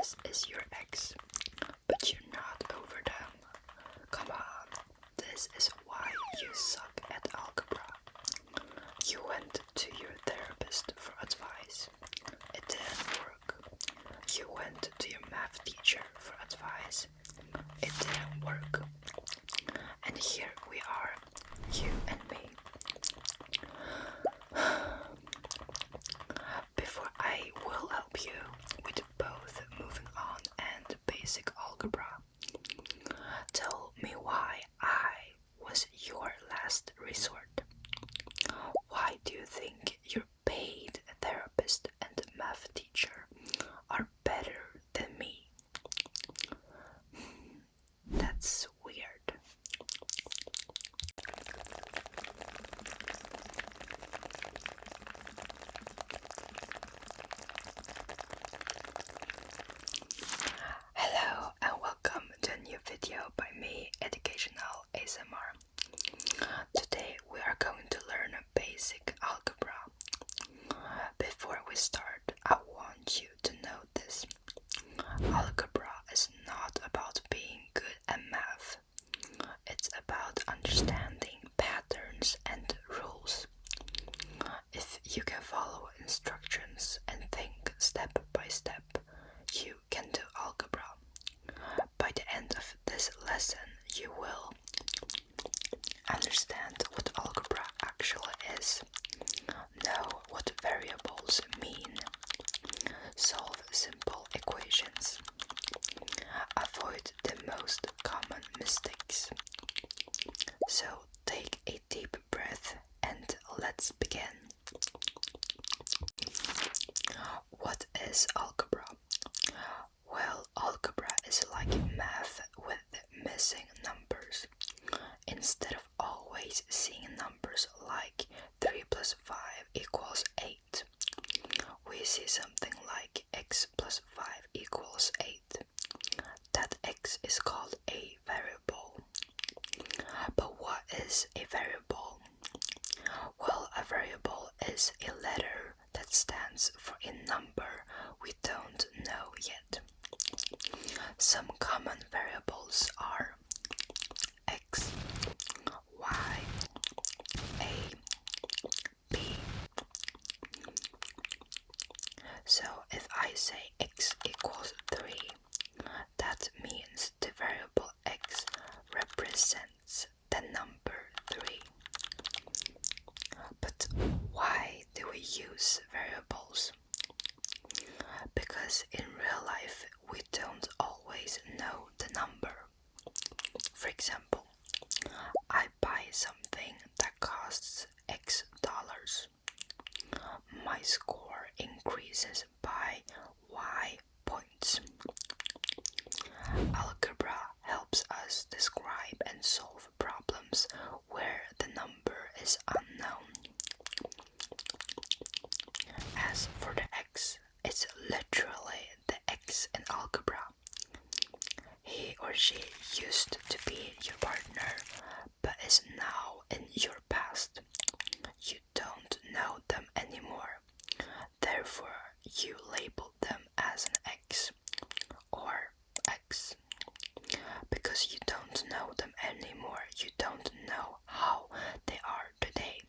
This is your ex, but you're not over them. Come on, this is why you suck at algebra. You went to your therapist for advice. It didn't work. You went to your math teacher for advice. It didn't work. And here we are, you and me. Before I will help you with both moving on and basic algebra, tell me why I was your last resort. Why do you think your paid therapist and math teacher are better than me? That's weird. Hello and welcome to a new video by me, Educational ASMR. Today we are going to learn basic algebra. Before we start, I want you to know this. Algebra is not about being good at math. It's about understanding patterns and rules. If you can follow instructions and think step by step, you can do algebra. By the end of this lesson, you will understand what algebra actually is, know what variables mean, solve simple equations, avoid the most common mistakes. So take a deep breath and let's begin. What is algebra? Well, algebra is like math with missing numbers. Instead of always seeing numbers like 3 plus 5 equals 8, we see something like x plus 5 equals 8. That x is called a variable. But what is a variable? Well, a variable is a letter that stands for a number we don't know yet. Some common variables are x, y, a, b. So if I say x equals 3, that means the variable x represents the number 3. But why do we use variables? Because in real life we don't always know the number. For example, I buy something that costs X dollars. My score increases by Y points. Algebra helps us describe and solve problems where the number is unknown. As for the x, it's literally the x in algebra. He or she used to be your partner, but is now in your past. You don't know them anymore. Therefore, you label them as an X or X. Because you don't know them anymore, you don't know how they are today.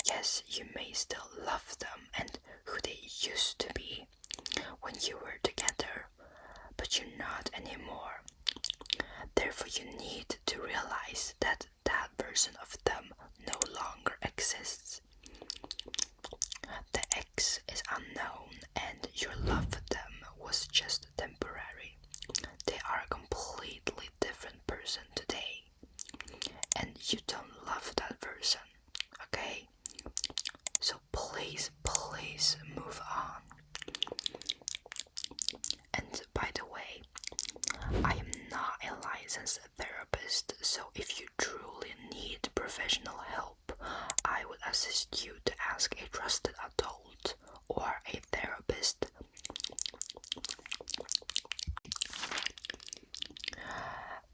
Yes, you may still love them and who they used to be when you were together, but you're not anymore. Therefore, you need to realize that that version of them no longer exists. The X is unknown and your love for them was just temporary. They are a completely different person today, and you don't love that version, okay? So please move on. And by the way, I am not a licensed therapist, so if you truly need professional help, I would assist you to ask a trusted adult or a therapist.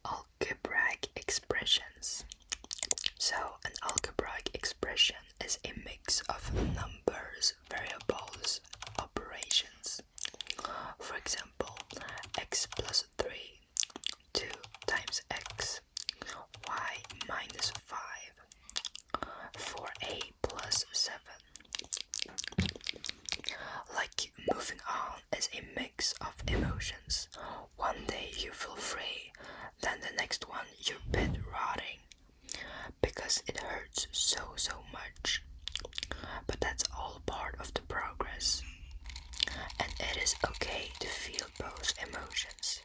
Algebraic expressions. is a mix of emotions. One day you feel free, then the next one you're bit rotting because it hurts so much. But that's all part of the progress. And it is okay to feel both emotions.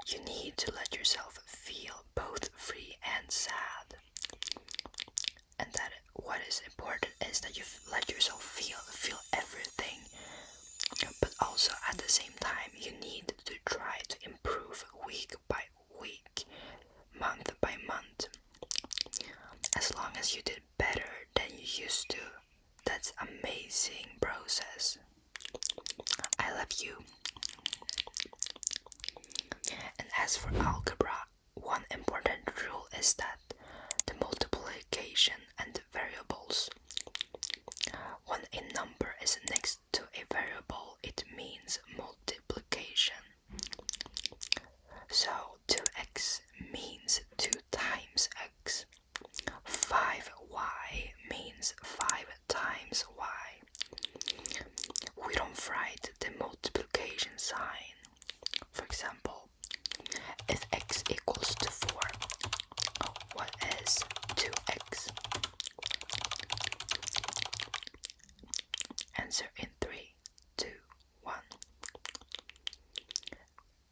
You need to let yourself feel both free and sad. And that what is important is that you let yourself feel everything. But also at the same time, you need to try to improve week by week, month by month. As long as you did better than you used to, that's amazing process. I love you. And as for algebra, one important rule is that the multiplication and the variables. When a number is next to a variable, it means multiplication. So 2x means 2 times x. 5y means 5 times y. We don't write the multiplication sign. For example, if x equals to 4, what is 2x? Answer in 3, 2, 1.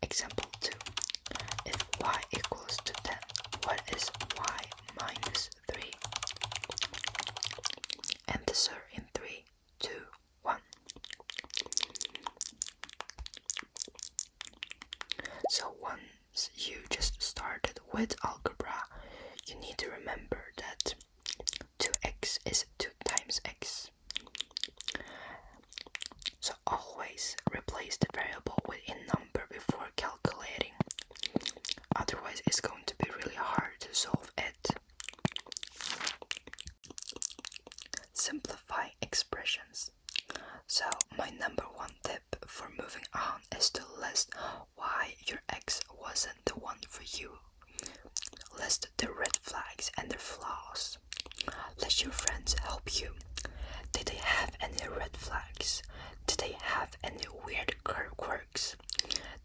Example 2. If y equals to 10, what is y minus 3? Answer in 3, 2, 1. So once you just started with algebra, you need to remember that 2x is 2 times x. So always replace the variable with a number before calculating. Otherwise it's going to be really hard to solve it. Simplify expressions. So my number one tip for moving on is to list why your ex wasn't the one for you. List the red flags and the flaws. Let your friends help you. Did they have any red flags? Did they have any weird quirks?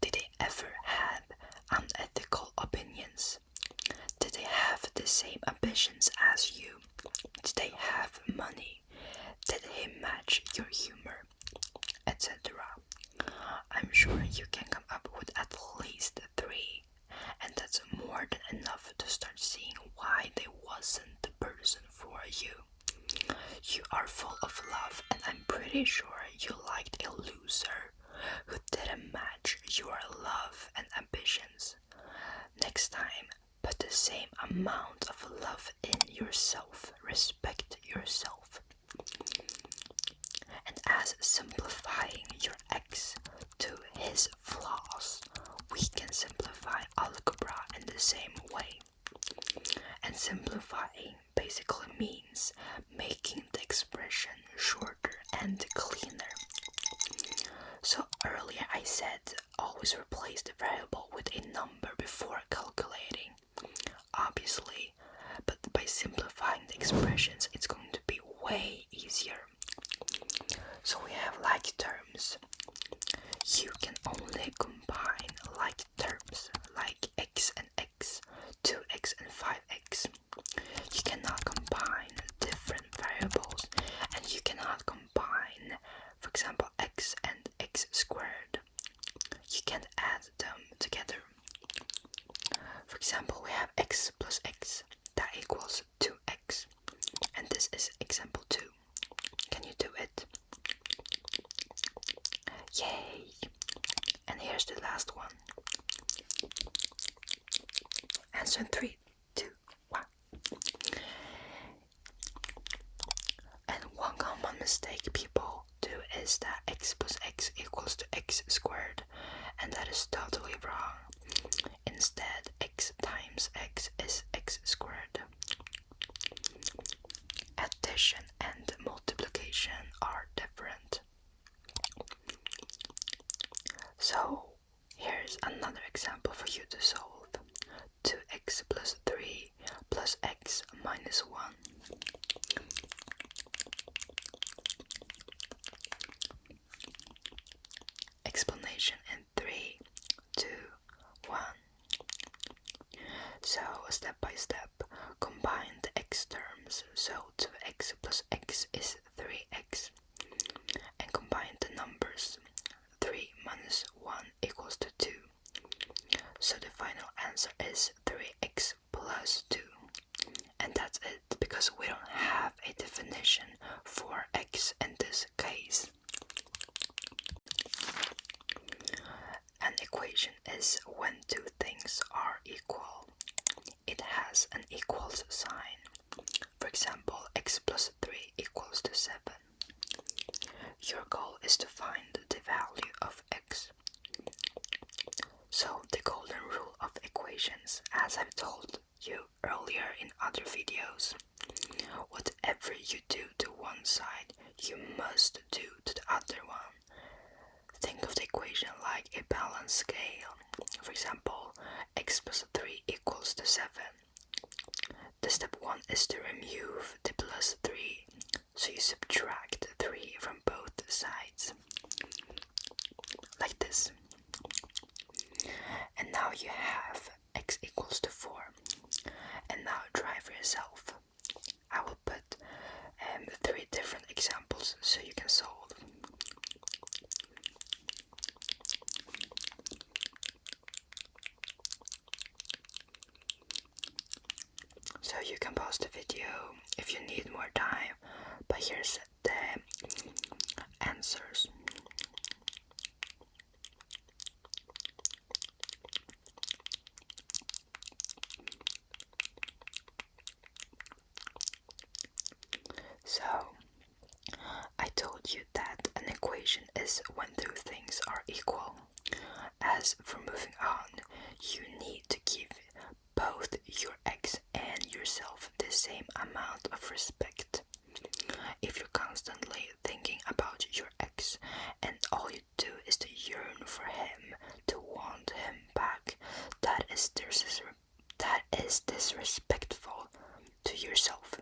Did they ever have unethical opinions? Did they have the same ambitions as you? Did they have money? Did he match your humor? Etc. I'm sure you can come up with at least 3, and that's more than enough to start seeing why they wasn't the person for you. You are full of love, and I'm pretty sure you liked a loser who didn't match your love and ambitions. Next time, put the same amount of love in yourself. Respect yourself. And as simplifying your ex to his flaws, we can simplify algebra in the same way. And simplifying basically means making the expression shorter and cleaner. So earlier I said always replace the variable with a number before calculating. Obviously, but by simplifying the expressions it's going to be way easier. So we have like terms. You can only combine like terms like x and x, 2x and 5x. You cannot combine different variables, and you cannot combine, for example, x and x squared. You can't add them together. For example, we have x plus x, that equals 2x, and this is example 2. Can you do it? Yay! And here's the last one. Answer in 3, 2, 1. And one common mistake people do is that x plus x equals to x squared, and that is totally wrong. Instead, x times x is x squared. Addition and multiplication are different. So here's another example for you to solve. 2x plus 3 plus x minus 1. step, combine the x terms, so 2x plus x is 3x, and combine the numbers. 3 minus 1 equals to 2. So the final answer is 3x plus 2. And that's it, because we don't have a definition for x in this case. An equation is when two things are equal. It has an equals sign. For example, x plus 3 equals to 7. Your goal is to find the value of x. So the golden rule of equations, as I've told you earlier in other videos, whatever you do to one side, you must do to the other one. Think of the equation like a balance scale. For example, x plus 3 equals to 7. The step 1 is to remove the plus 3, so you subtract 3 from both sides, like this. And now you have x equals to 4. And now try for yourself. I will put 3 different examples so you can solve. So you can pause the video if you need more time, but here's the answers. So, I told you that an equation is when two things are equal. As for moving on, you need to give both your x and yourself the same amount of respect. If you're constantly thinking about your ex and all you do is to yearn for him, to want him back, that is disrespectful to yourself.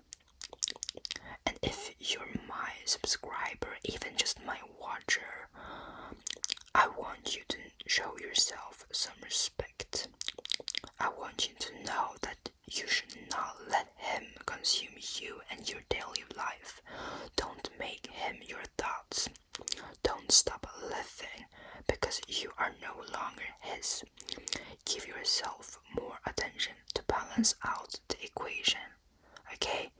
And if you're my subscriber, even just my watcher, I want you to show yourself some respect. I want you to know that you should not let him consume you and your daily life. Don't make him your thoughts. Don't stop living because you are no longer his. Give yourself more attention to balance out the equation. Okay?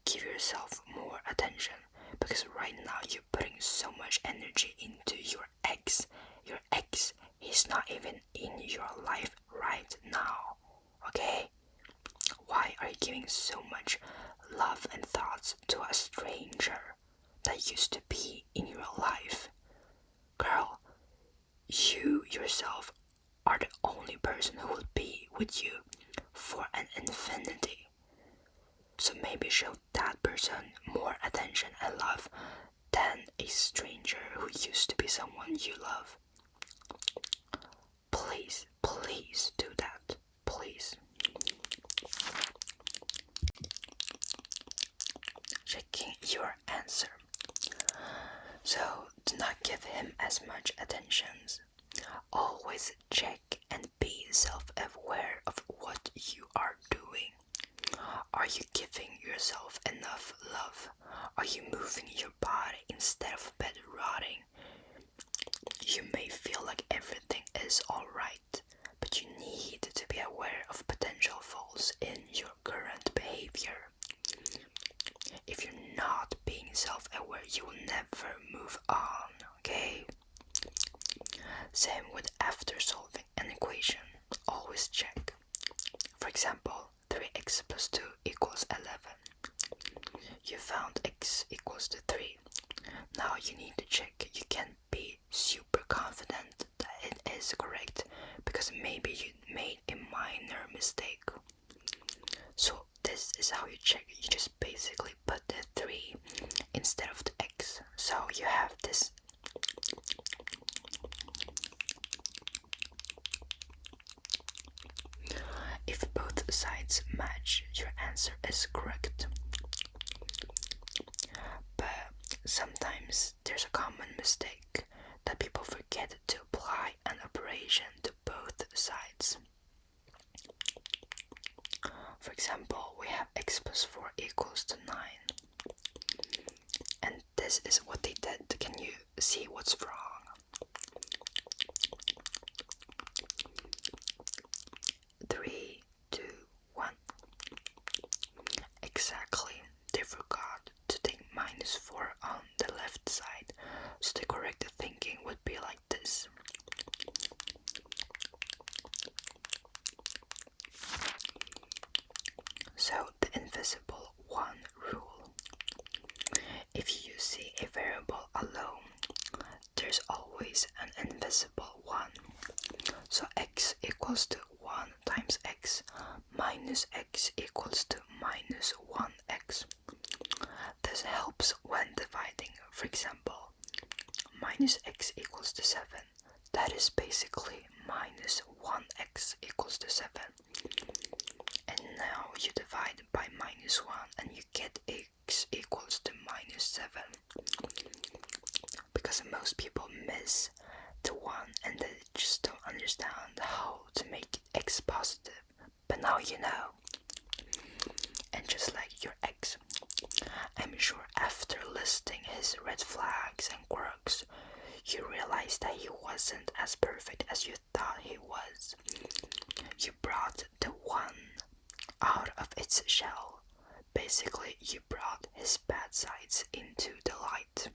Give yourself more attention, because right now you're putting so much energy into your ex. Your ex, he's not even in your life right now. Okay? Why are you giving so much love and thoughts to a stranger that used to be in your life? Girl, you yourself are the only person who will be with you for an infinity. So maybe show that person more attention and love than a stranger who used to be someone you love. Please, please do that. Please. Checking your answer. So do not give him as much attention. Always check and be self-aware of what you are doing. Are you giving yourself enough love? Are you moving your body instead of bed rotting? You may feel like everything is alright, but you need to be aware of potential faults in your current behavior. If you're not being self-aware, you will never move on, okay? Same with after solving an equation. Always check. For example, 3x plus 2 equals 11. You found x equals to 3. Now you need to check. You can't be super confident that it is correct, because maybe you made a minor mistake. So this is how you check. You just basically put the 3 instead of the x. So you have this. If both sides match, your answer is correct. But sometimes there's a common mistake that people forget to apply an operation to both sides. For example, we have x plus 4 equals to 9. And this is what they did. Can you see what's wrong? 3, 2, 1. Exactly. They forgot to take minus 4 on the left side. So the correct thinking would be like this. So the invisible 1 rule. If you see a variable alone, there's always an invisible 1. So x equals to 1 times x minus x equals to minus 1x. This helps when dividing. For example, minus x equals to 7. That is basically minus 1x equals to 7. And now you divide by minus 1 and you get x equals to minus 7. Because most people miss the 1 and they just don't understand how to make x positive. But now you know. And just like your ex, I'm sure after listing his red flags and quirks, you realized that he wasn't as perfect as you thought he was. You brought the 1 out of its shell. Basically, you brought his bad sides into the light.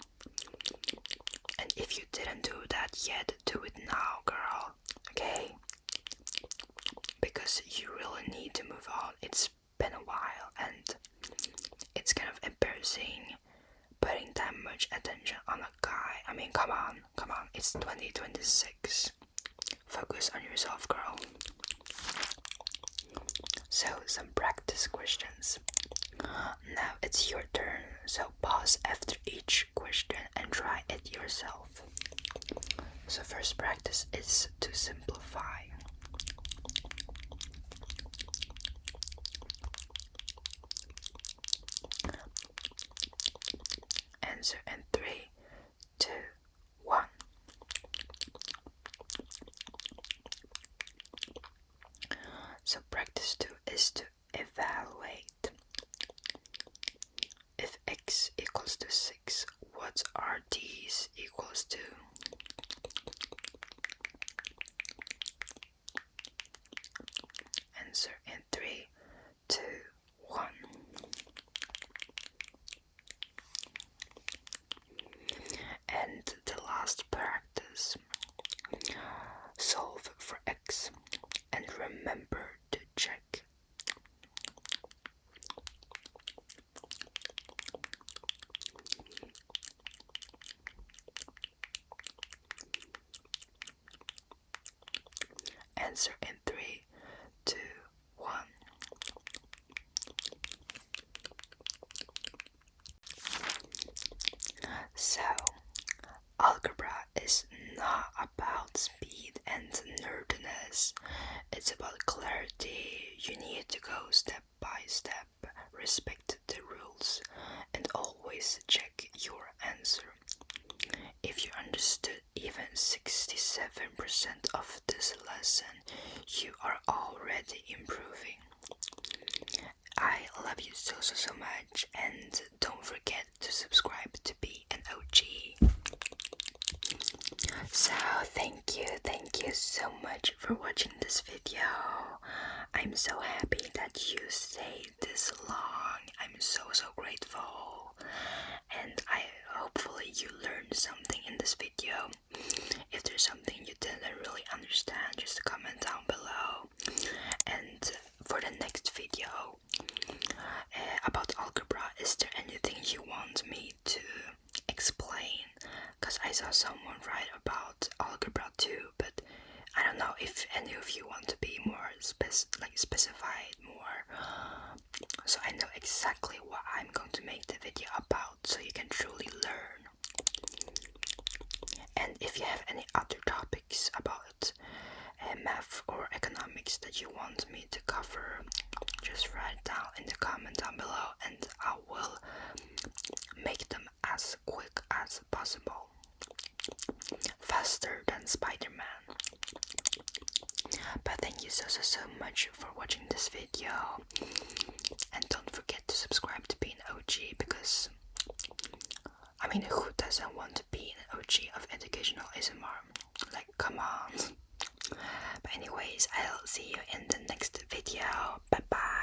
And if you didn't do that yet, do it now, girl. Okay? Because you really need to move on. It's been a while and it's kind of embarrassing putting that much attention on a guy. I mean, come on. It's 2026. Focus on yourself, girl. So, some practice questions. Now it's your turn, so pause after each question and try it yourself. So first practice is to simplify. Answer in 3, 2, 1. So practice 2 is to evaluate. If x equals to 6, what are these equals to? Answer in 3, 2, 1. And the last practice. Solve for x and remember to check. Answer in 3, 2, 1. So, algebra is not about speed and nerdiness. It's about clarity. You need to go step by step, respect the rules, and always check your answer. If you understood even 67% of this lesson, you are already improving. I love you so much, and don't forget to subscribe to be an OG. So thank you so much for watching this video. I'm so happy that you stayed this long. I'm so grateful, and hopefully you learned something in this video. If there's something you didn't really understand, just comment down below. And for the next video about algebra, is there anything you want me to explain? Because I saw someone write about algebra too, but I don't know if any of you want to be more specified more, so I know exactly what I'm going to make the video about, so you can truly learn. And if you have any other topics about math or economics that you want me to cover, just write it down in the comment down below and I will make them as quick as possible. Faster than Spider-Man. But thank you so much for watching this video, and don't forget to subscribe to be an OG, because I mean, who doesn't want to be an OG of educational ASMR? Like, come on. But anyways, I'll see you in the next video. Bye bye.